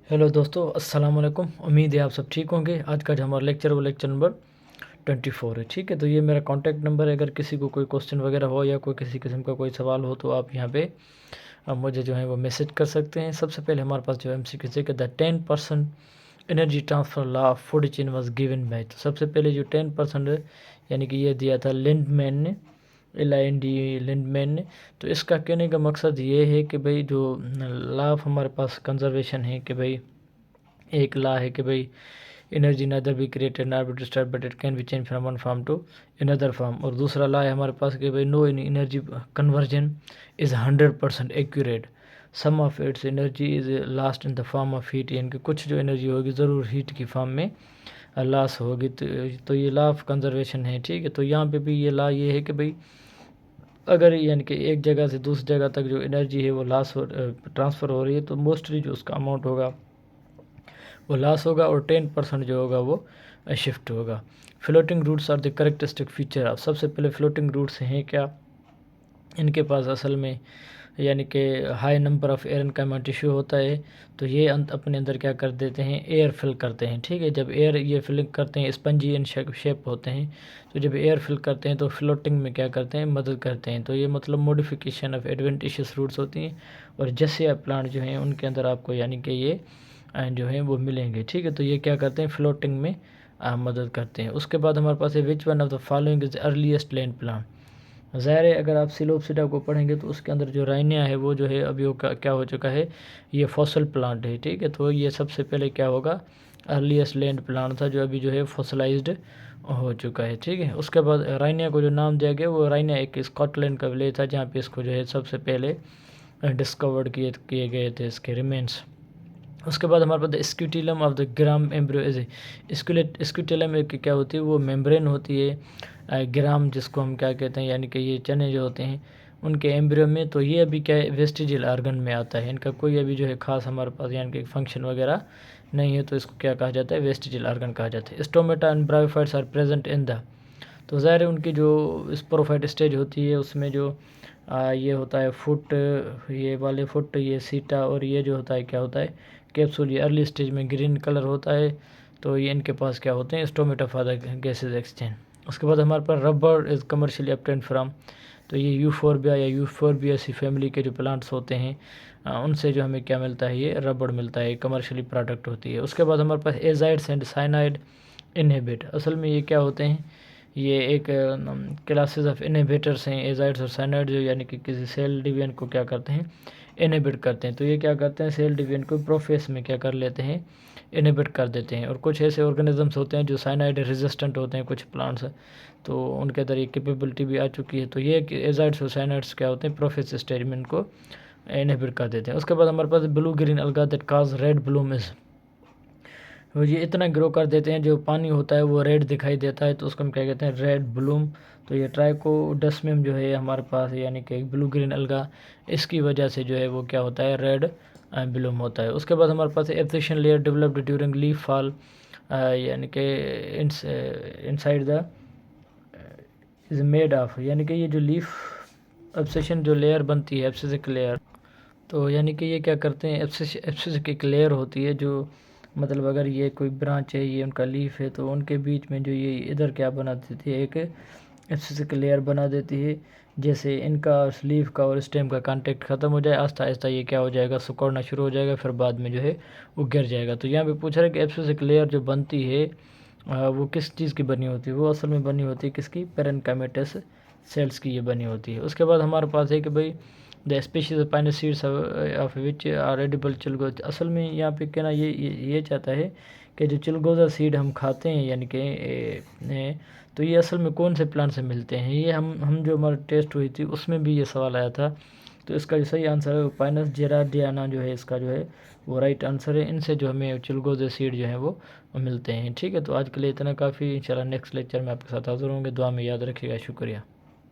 Hello दोस्तों, अस्सलाम वालेकुम। उम्मीद है आप सब ठीक होंगे। आज का जो हमारा लेक्चर वो लेक्चर नंबर 24 है। ठीक है, तो ये मेरा कॉन्टैक्ट नंबर है। अगर किसी को कोई क्वेश्चन वगैरह हो या कोई किसी किस्म का कोई सवाल हो तो आप यहाँ पे मुझे जो है वो मैसेज कर सकते हैं। सबसे पहले हमारे पास जो MCQ है कि the 10% energy transfer law of food chain was given by. तो सबसे पहले जो 10% यानी कि ये दिया था लिंडमैन ने, LIND लिंडमैन ने। तो इसका कहने का मकसद ये है कि भाई जो लॉ ऑफ हमारे पास कंजर्वेशन है कि भाई एक लॉ है कि भाई energy neither be created not be disturb but it can be change from one form to another form. और दूसरा लॉ है हमारे पास कि भाई no energy conversion is 100% accurate, some of its energy is lost in the form of heat. यानी कि कुछ जो एनर्जी होगी ज़रूर हीट की फॉर्म में लॉस होगी। तो ये लॉ ऑफ कंजर्वेशन है। ठीक है, तो यहाँ पे भी ये लॉ ये है कि भाई अगर यानी कि एक जगह से दूसरी जगह तक जो एनर्जी है वो लॉस हो ट्रांसफ़र हो रही है तो मोस्टली जो उसका अमाउंट होगा वो लॉस होगा और 10% जो होगा वो शिफ्ट होगा। Floating roots are the characteristic feature of. सबसे पहले फ्लोटिंग रूट्स हैं क्या, इनके पास असल में यानी कि हाई नंबर ऑफ एयर का अमाउंट इशू होता है। तो ये अपने अंदर क्या कर देते हैं, एयर फिल करते हैं। ठीक है, जब एयर ये फिल करते हैं स्पंजी इन शेप होते हैं। तो जब एयर फिल करते हैं तो फ्लोटिंग में क्या करते हैं, मदद करते हैं। तो ये मतलब मॉडिफिकेशन ऑफ एडवेंटिशियस रूट्स होती हैं। और जैसे प्लांट जो हैं उनके अंदर आपको यानी कि ये जो हैं वो मिलेंगे। ठीक है, तो ये क्या करते हैं, फ्लोटिंग में मदद करते हैं। उसके बाद हमारे पास है which one of the following is earliest land plant. ज़ाहिर है अगर आप सिलोपसिडा को पढ़ेंगे तो उसके अंदर जो राइनिया है वो जो है अभी वो क्या हो चुका है, ये फॉसल प्लांट है। ठीक है, तो ये सबसे पहले क्या होगा, अर्लीस्ट लैंड प्लांट था जो अभी जो है फॉसलाइज्ड हो चुका है। ठीक है, उसके बाद राइनिया को जो नाम दिया गया वो राइनिया एक स्कॉटलैंड का विलेज था जहाँ पे इसको जो है सबसे पहले डिस्कवर्ड किए गए थे इसके रिमेन्स। उसके बाद हमारे पास scutellum of the gram embryo is scutellum एक क्या होती है, वो मेम्ब्रेन होती है ग्राम जिसको हम क्या कहते हैं, यानी कि ये चने जो होते हैं उनके एम्ब्रियो में। तो ये अभी क्या है, वेस्टिजियल आर्गन में आता है। इनका कोई अभी जो है खास हमारे पास यानी कि फंक्शन वगैरह नहीं है। तो इसको क्या कहा जाता है, वेस्टिजियल आर्गन कहा जाता है। Stomata and bryophytes are present in the. तो ज़ाहिर है उनकी जो स्पोरोफाइट स्टेज होती है उसमें जो ये होता है फुट, ये वाले फुट, ये सीटा, और ये जो होता है क्या होता है, कैप्सूल। ये अर्ली स्टेज में ग्रीन कलर होता है। तो ये इनके पास क्या होते हैं, stomata for the gases exchange. उसके बाद हमारे पास rubber is commercially obtained from. तो ये यूफोरबिया या यूफोरबियासी फैमिली के जो प्लांट्स होते हैं उनसे जो हमें क्या मिलता है, ये रबर मिलता है, कमर्शियली प्रोडक्ट होती है। उसके बाद हमारे पास एजाइड्स एंड साइनाइड इनहिबिट। असल में ये क्या होते हैं, ये एक क्लासेस ऑफ इनहिबिटर्स हैं, एजाइड्स और साइनाइड, जो यानी कि किसी सेल डिवीजन को क्या करते हैं, इनहिबिट करते हैं। तो ये क्या करते हैं, सेल डिवीजन को प्रोफेस में क्या कर लेते हैं, इनहिबिट कर देते हैं। और कुछ ऐसे ऑर्गेनिजम्स होते हैं जो साइनाइड रेजिस्टेंट होते हैं, कुछ प्लांट्स, तो उनके अंदर ये कैपेबिलिटी भी आ चुकी है। तो ये एजाइड्स और साइनाइड्स क्या होते हैं, प्रोफेस स्टेज में इनको इनहिबिट कर देते हैं। उसके बाद हमारे पास ब्लू ग्रीन अलगा that cause red Bloom is. वो ये इतना ग्रो कर देते हैं, जो पानी होता है वो रेड दिखाई देता है, तो उसको हम क्या कहते हैं, रेड ब्लूम। तो ये ट्राइकोडस्मियम जो है हमारे पास यानी कि ब्लू ग्रीन अलगा, इसकी वजह से जो है वो क्या होता है, रेड ब्लूम होता है। उसके बाद हमारे पास abscission layer developed during leaf fall, यानी कि inside the is made of, यानी कि ये जो लीफ एब्सेशन जो लेयर बनती है, एब्सेसिक लेयर, तो यानी कि ये क्या करते हैं, एब्सेसिक एक लेयर होती है जो मतलब अगर ये कोई ब्रांच है, ये उनका लीफ है, तो उनके बीच में जो ये इधर क्या बना देती है, एक एब्सेसिक लेयर बना देती है। जैसे इनका लीफ का और स्टेम का कांटेक्ट ख़त्म हो जाए, आहिस्ता आहिस्ता ये क्या हो जाएगा, सिकुड़ना शुरू हो जाएगा, फिर बाद में जो है वो गिर जाएगा। तो यहाँ पे पूछ रहा है कि एब्सेसिक लेयर जो बनती है वो किस चीज़ की बनी होती है, वो असल में बनी होती है किसकी, पेरेन्काइमेटस सेल्स की ये बनी होती है। उसके बाद हमारे पास है कि भाई the species of pine seeds of which are edible चिलगोजा। असल में यहाँ पे कहना ये चाहता है कि जो चिलगोजा सीड हम खाते हैं यानी कि तो ये असल में कौन से प्लांट से मिलते हैं। ये हम जो हमारा टेस्ट हुई थी उसमें भी ये सवाल आया था। तो इसका जो सही आंसर है वो पाइनस जेराडियाना जो है, इसका जो है वो राइट आंसर है। इनसे जो हमें चिलगोजा सीड जो है वो मिलते हैं। ठीक है, तो आज के लिए इतना काफ़ी। इंशाल्लाह नेक्स्ट लेक्चर में आपके साथ हाज़िर होंगे। दुआ में याद रखिएगा। शुक्रिया।